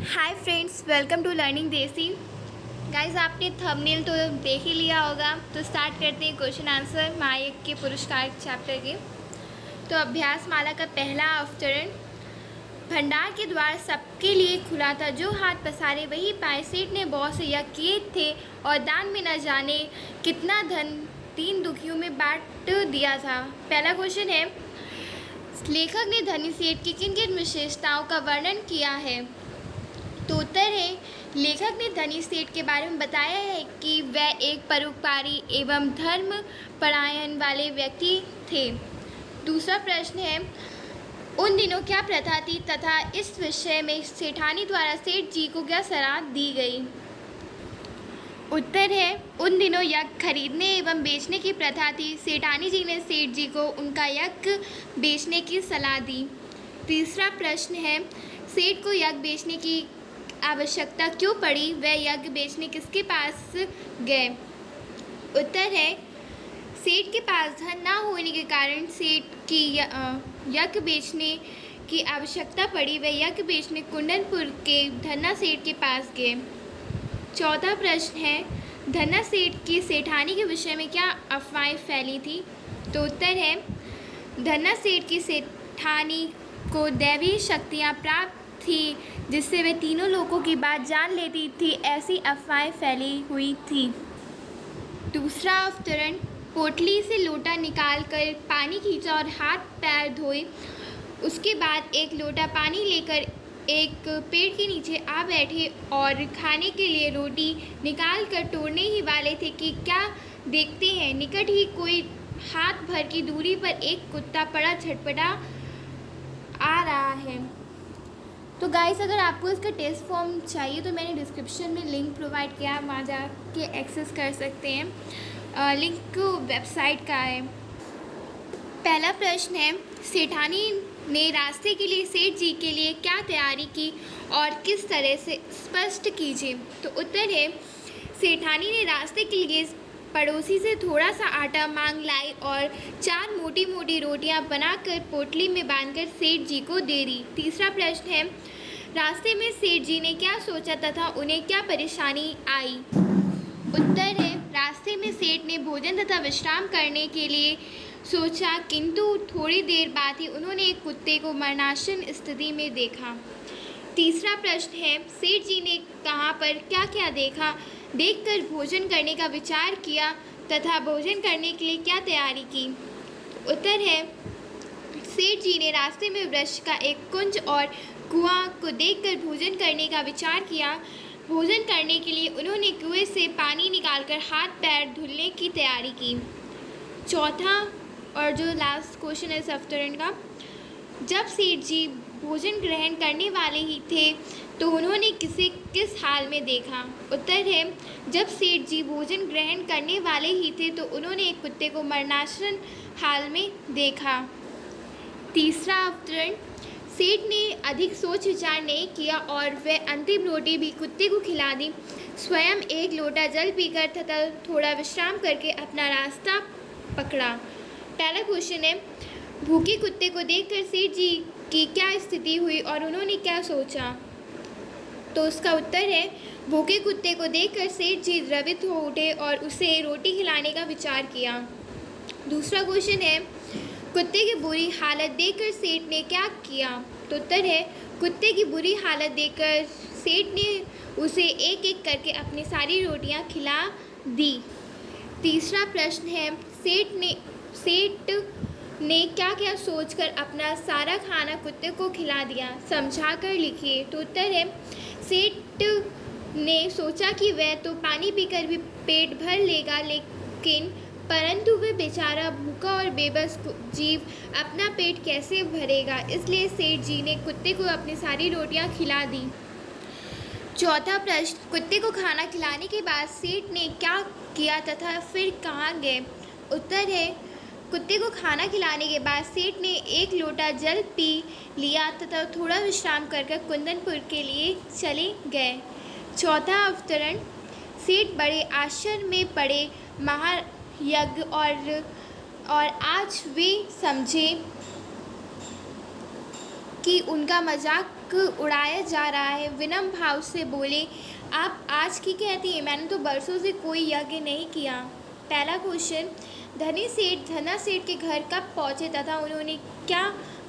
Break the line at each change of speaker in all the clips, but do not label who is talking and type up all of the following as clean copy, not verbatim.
Hi friends, welcome to learning Desi. Guys, आपने thumbnail तो देख ही लिया होगा, तो स्टार्ट करते हैं क्वेश्चन आंसर महायज्ञ के पुरस्कार चैप्टर के। तो अभ्यास माला का पहला अवतरण। भंडार के द्वार सबके लिए खुला था, जो हाथ पसारे वही पाए। सेठ ने बहुत से यज्ञ किए थे और दान में न जाने कितना धन 3 दुखियों में बांट दिया था। पहला क्वेश्चन है, लेखक ने धनी सेठ की किन किन विशेषताओं का वर्णन किया है? तो उत्तर है, लेखक ने धनी सेठ के बारे में बताया है कि वह एक परोपकारी एवं धर्म परायण वाले व्यक्ति थे। दूसरा प्रश्न है, उन दिनों क्या प्रथा थी तथा इस विषय में सेठानी द्वारा सेठ जी को क्या सलाह दी गई? उत्तर है, उन दिनों यज्ञ खरीदने एवं बेचने की प्रथा थी। सेठानी जी ने सेठ जी को उनका यज्ञ बेचने की सलाह दी। तीसरा प्रश्न है, सेठ को यज्ञ बेचने की आवश्यकता क्यों पड़ी? वह यज्ञ बेचने किसके पास गए? उत्तर है, सेठ के पास धन ना होने के कारण सेठ की यज्ञ बेचने की आवश्यकता पड़ी। वह यज्ञ बेचने कुंडनपुर के धन्ना सेठ के पास गए। चौथा प्रश्न है, धन्ना सेठ की सेठानी के विषय में क्या अफवाहें फैली थी? तो उत्तर है, धन्ना सेठ की सेठानी को दैवीय शक्तियाँ प्राप्त थी, जिससे वे तीनों लोगों की बात जान लेती थी, ऐसी अफवाहें फैली हुई थी। दूसरा अवतरण, पोटली से लोटा निकालकर पानी खींचा और हाथ पैर धोए। उसके बाद एक लोटा पानी लेकर एक पेड़ के नीचे आ बैठे और खाने के लिए रोटी निकाल कर तोड़ने ही वाले थे कि क्या देखते हैं, निकट ही कोई हाथ भर की दूरी पर एक कुत्ता पड़ा झटपटा आ रहा है। तो गाइस, अगर आपको इसका टेस्ट फॉर्म चाहिए तो मैंने डिस्क्रिप्शन में लिंक प्रोवाइड किया है, वहाँ जाके एक्सेस कर सकते हैं। लिंक वेबसाइट का है। पहला प्रश्न है, सेठानी ने रास्ते के लिए सेठ जी के लिए क्या तैयारी की और किस तरह से? स्पष्ट कीजिए। तो उत्तर है, सेठानी ने रास्ते के लिए पड़ोसी से थोड़ा सा आटा मांग लाई और 4 मोटी मोटी रोटियां बनाकर पोटली में बांधकर सेठ जी को दे दी। तीसरा प्रश्न है, रास्ते में सेठ जी ने क्या सोचा तथा उन्हें क्या परेशानी आई? उत्तर है, रास्ते में सेठ ने भोजन तथा विश्राम करने के लिए सोचा, किंतु थोड़ी देर बाद ही उन्होंने एक कुत्ते को मरणासन स्थिति में देखा। तीसरा प्रश्न है, सेठ जी ने कहाँ पर क्या क्या देखा? देखकर भोजन करने का विचार किया तथा भोजन करने के लिए क्या तैयारी की? उत्तर है, सेठ जी ने रास्ते में वृक्ष का एक कुंज और कुआं को देखकर भोजन करने का विचार किया। भोजन करने के लिए उन्होंने कुएं से पानी निकालकर हाथ पैर धुलने की तैयारी की। चौथा और जो लास्ट क्वेश्चन है इस अवतरण का, जब सेठ जी भोजन ग्रहण करने वाले ही थे तो उन्होंने किसे किस हाल में देखा? उत्तर है, जब सेठ जी भोजन ग्रहण करने वाले ही थे तो उन्होंने एक कुत्ते को मरणासन हाल में देखा। तीसरा अवतरण, सेठ ने अधिक सोच विचार नहीं किया और वह अंतिम रोटी भी कुत्ते को खिला दी। स्वयं एक लोटा जल पीकर तथा थोड़ा विश्राम करके अपना रास्ता पकड़ा। पहला क्वेश्चन है, भूखे कुत्ते को देखकर सेठ जी की क्या स्थिति हुई और उन्होंने क्या सोचा? तो उसका उत्तर है, भूखे कुत्ते को देखकर सेठ जी द्रवित हो उठे और उसे रोटी खिलाने का विचार किया। दूसरा क्वेश्चन है, कुत्ते की बुरी हालत देखकर सेठ ने क्या किया? तो उत्तर है, कुत्ते की बुरी हालत देखकर सेठ ने उसे एक एक करके अपनी सारी रोटियां खिला दी। तीसरा प्रश्न है, सेठ ने क्या क्या सोचकर अपना सारा खाना कुत्ते को खिला दिया? समझा कर लिखिए। तो उत्तर है, सेठ ने सोचा कि वह तो पानी पीकर भी पेट भर लेगा, लेकिन परंतु वह बेचारा भूखा और बेबस जीव अपना पेट कैसे भरेगा, इसलिए सेठ जी ने कुत्ते को अपनी सारी रोटियां खिला दी। चौथा प्रश्न, कुत्ते को खाना खिलाने के बाद सेठ ने क्या किया तथा फिर कहाँ गए? उत्तर है, कुत्ते को खाना खिलाने के बाद सेठ ने एक लोटा जल पी लिया तथा थोड़ा विश्राम कर कुंदनपुर के लिए चले गए। चौथा अवतरण, सेठ बड़े आश्चर्य में पड़े महायज्ञ और आज वे समझे कि उनका मजाक मजाक उड़ाया जा रहा है। विनम्र भाव से बोले, आप आज की कहती हैं, मैंने तो बरसों से कोई यज्ञ नहीं किया। पहला क्वेश्चन, धना सेठ के घर कब पहुँचे तथा उन्होंने क्या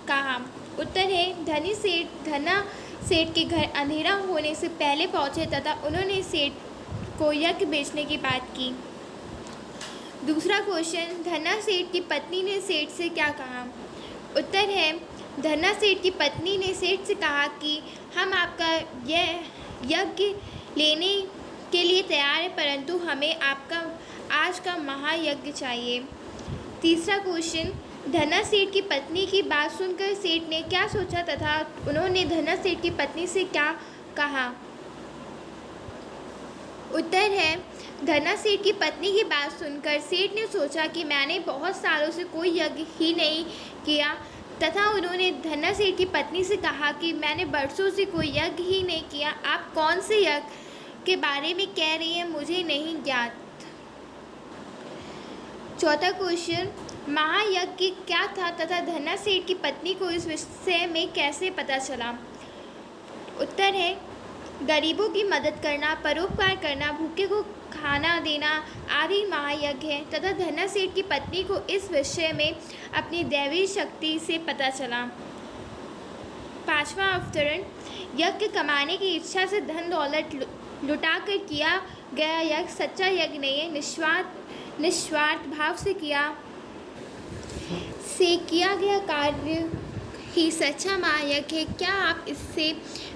कहा? उत्तर है, धना सेठ के घर अंधेरा होने से पहले पहुँचे तथा उन्होंने सेठ को यज्ञ बेचने की बात की। दूसरा क्वेश्चन, धना सेठ की पत्नी ने सेठ से क्या कहा? उत्तर है, धना सेठ की पत्नी ने सेठ से कहा कि हम आपका यह यज्ञ लेने के लिए तैयार है, परंतु हमें आपका आज का महायज्ञ चाहिए। तीसरा क्वेश्चन, धना सेठ की पत्नी की बात सुनकर सेठ ने क्या सोचा तथा उन्होंने धना सेठ की पत्नी से क्या कहा? उत्तर है, धना सेठ की पत्नी की बात सुनकर सेठ ने सोचा कि मैंने बहुत सालों से कोई यज्ञ ही नहीं किया तथा उन्होंने धना सेठ की पत्नी से कहा कि मैंने बरसों से कोई यज्ञ ही नहीं किया। आप कौन से यज्ञ के बारे में कह रही हैं, मुझे नहीं ज्ञात। चौथा क्वेश्चन, महायज्ञ क्या था तथा धना सेठ की पत्नी को इस विषय में कैसे पता चला? उत्तर है, गरीबों की मदद करना, परोपकार करना, भूखे को खाना देना आदि महायज्ञ है तथा धना सेठ की पत्नी को इस विषय में अपनी दैवी शक्ति से पता चला। पांचवा अवतरण, यज्ञ कमाने की इच्छा से धन दौलत लुटा कर किया गया यज्ञ सच्चा यज्ञ नहीं है, निस्वार्थ भाव से किया गया कार्य ही सच्चा महायज्ञ है। क्या आप इससे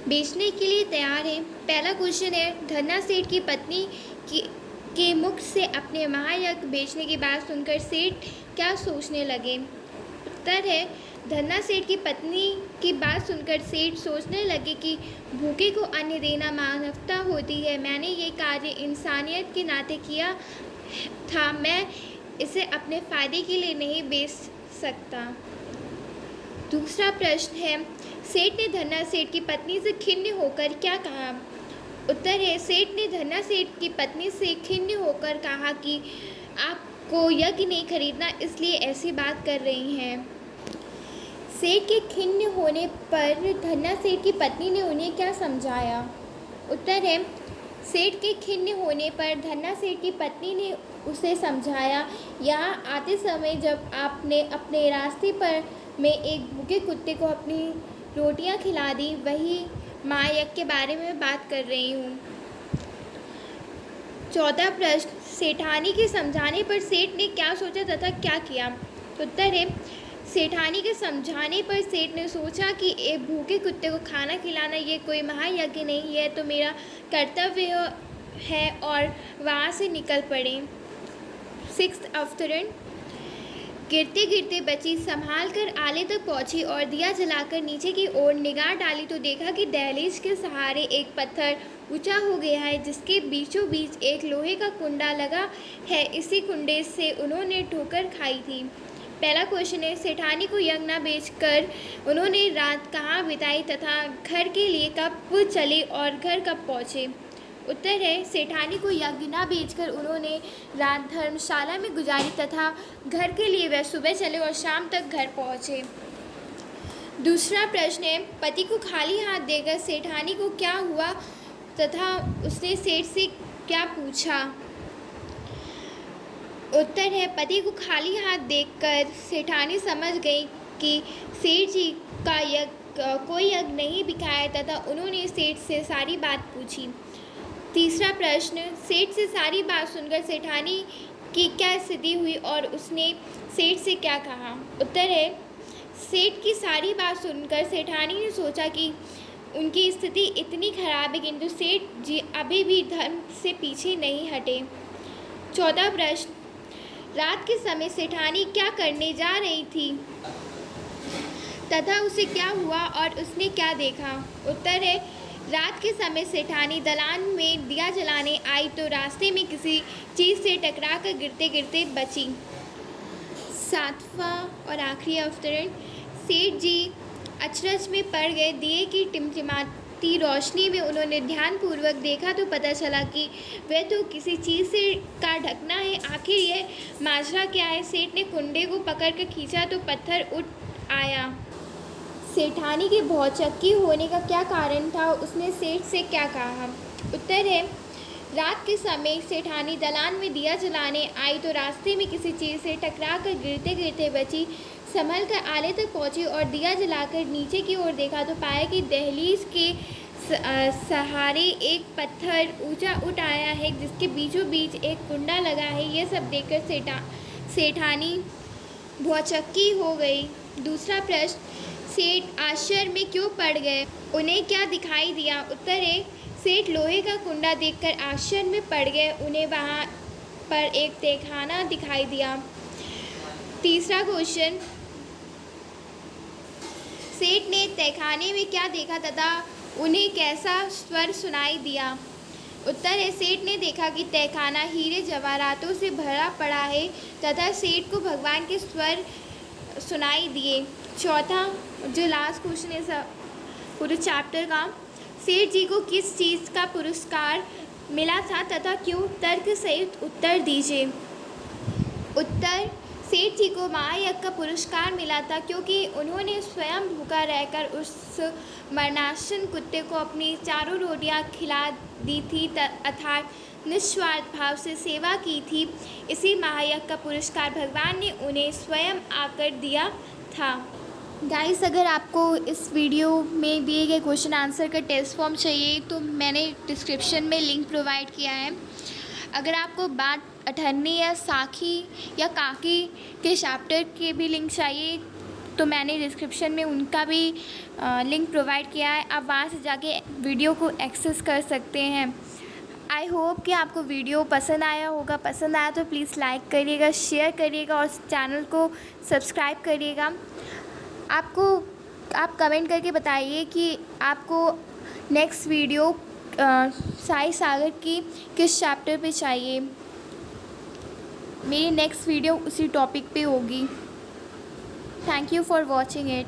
बेचने के लिए तैयार हैं? पहला क्वेश्चन है, धना सेठ की पत्नी के मुख से अपने महायज्ञ बेचने की बात सुनकर सेठ क्या सोचने लगे? उत्तर है, धना सेठ की पत्नी की बात सुनकर सेठ सोचने लगे कि भूखे को अन्न देना मानवता होती है। मैंने ये कार्य इंसानियत के नाते किया था, मैं इसे अपने फ़ायदे के लिए नहीं बेच सकता। दूसरा प्रश्न है, सेठ ने धना सेठ की पत्नी से खिन्न होकर क्या कहा? उत्तर है, सेठ ने धना सेठ की पत्नी से खिन्न होकर कहा कि आपको यज्ञ नहीं खरीदना, इसलिए ऐसी बात कर रही हैं। सेठ के खिन्न होने पर धना सेठ की पत्नी ने उन्हें क्या समझाया? उत्तर है, सेठ के खिन्न होने पर धना सेठ की पत्नी ने उसे समझाया, यहाँ आते समय जब आपने अपने रास्ते पर में एक भूखे कुत्ते को अपनी रोटियां खिला दी, वही महायज्ञ के बारे में बात कर रही हूँ। चौथा प्रश्न, सेठानी के समझाने पर सेठ ने क्या सोचा तथा क्या किया? उत्तर है, सेठानी के समझाने पर सेठ ने सोचा कि एक भूखे कुत्ते को खाना खिलाना ये कोई महायज्ञ नहीं है, तो मेरा कर्तव्य है और वहाँ से निकल पड़े। सिक्स्थ अवतरण, गिरते गिरते बची संभाल कर आले तक पहुंची और दिया जलाकर नीचे की ओर निगाह डाली तो देखा कि दहलीज के सहारे एक पत्थर ऊंचा हो गया है, जिसके बीचों बीच एक लोहे का कुंडा लगा है। इसी कुंडे से उन्होंने ठोकर खाई थी। पहला क्वेश्चन है, सेठानी को यज्ञ न बेचकर उन्होंने रात कहाँ बिताई तथा घर के लिए कब चले और घर कब पहुँचे? उत्तर है, सेठानी को यज्ञ न बेचकर उन्होंने रात धर्मशाला में गुजारी तथा घर के लिए वह सुबह चले और शाम तक घर पहुँचे। दूसरा प्रश्न है, पति को खाली हाथ देकर सेठानी को क्या हुआ तथा उसने सेठ से क्या पूछा? उत्तर है, पति को खाली हाथ देखकर सेठानी समझ गई कि सेठ जी का कोई यज्ञ नहीं बिकाया तथा उन्होंने सेठ से सारी बात पूछी। तीसरा प्रश्न, सेठ से सारी बात सुनकर सेठानी की क्या स्थिति हुई और उसने सेठ से क्या कहा? उत्तर है, सेठ की सारी बात सुनकर सेठानी ने सोचा कि उनकी स्थिति इतनी खराब है, किंतु सेठ जी अभी भी धर्म से पीछे नहीं हटे। चौथा प्रश्न, रात के समय सेठानी क्या करने जा रही थी तथा उसे क्या हुआ और उसने क्या देखा? उत्तर है, रात के समय सेठानी दलान में दिया जलाने आई तो रास्ते में किसी चीज़ से टकराकर गिरते गिरते बची। सातवां और आखिरी अवतरण, सेठ जी अचरज में पड़ गए। दिए की टिमटिमाती रोशनी में उन्होंने ध्यानपूर्वक देखा तो पता चला कि वह तो किसी चीज़ से का ढकना है। आखिर यह माजरा क्या है? सेठ ने कुंडे को पकड़कर खींचा तो पत्थर उठ आया। सेठानी के भौचक्की होने का क्या कारण था, उसने सेठ से क्या कहा। उत्तर है, रात के समय सेठानी दलान में दिया जलाने आई तो रास्ते में किसी चीज़ से टकरा कर गिरते गिरते बची। संभल कर आले तक पहुंची और दिया जलाकर नीचे की ओर देखा तो पाया कि दहलीज के सहारे एक पत्थर ऊंचा उठ आया है जिसके बीचों बीच एक कुंडा लगा है। यह सब देखकर सेठानी भौचक्की हो गई। दूसरा प्रश्न, सेठ आश्चर्य में क्यों पड़ गए, उन्हें क्या दिखाई दिया। उत्तर है, सेठ लोहे का कुंडा देखकर आश्चर्य में पड़ गए, उन्हें वहाँ पर एक तहखाना दिखाई दिया। तीसरा क्वेश्चन, सेठ ने तहखाने में क्या देखा तथा उन्हें कैसा स्वर सुनाई दिया। उत्तर है, सेठ ने देखा कि तहखाना हीरे जवाहरातों से भरा पड़ा है तथा सेठ को भगवान के स्वर सुनाई दिए। चौथा जो लास्ट क्वेश्चन है सब पूरे चैप्टर का, सेठ जी को किस चीज़ का पुरस्कार मिला था तथा क्यों, तर्क सहित उत्तर दीजिए। उत्तर, सेठ जी को महायज्ञ का पुरस्कार मिला था क्योंकि उन्होंने स्वयं भूखा रहकर उस मरणासन कुत्ते को अपनी चारों रोटियां खिला दी थी अर्थात निस्वार्थ भाव से सेवा की थी। इसी महायज्ञ का पुरस्कार भगवान ने उन्हें स्वयं आकर दिया था। गाइस, अगर आपको इस वीडियो में दिए गए क्वेश्चन आंसर का टेस्ट फॉर्म चाहिए तो मैंने डिस्क्रिप्शन में लिंक प्रोवाइड किया है। अगर आपको बात अठन्नी या साखी या काकी के चैप्टर के भी लिंक चाहिए तो मैंने डिस्क्रिप्शन में उनका भी लिंक प्रोवाइड किया है, आप वहाँ से जाके वीडियो को एक्सेस कर सकते हैं। आई होप कि आपको वीडियो पसंद आया होगा। पसंद आया तो प्लीज़ लाइक करिएगा, शेयर करिएगा और चैनल को सब्सक्राइब करिएगा। आप कमेंट करके बताइए कि आपको नेक्स्ट वीडियो साई सागर की किस चैप्टर पे चाहिए। मेरी नेक्स्ट वीडियो उसी टॉपिक पे होगी। Thank you for watching it.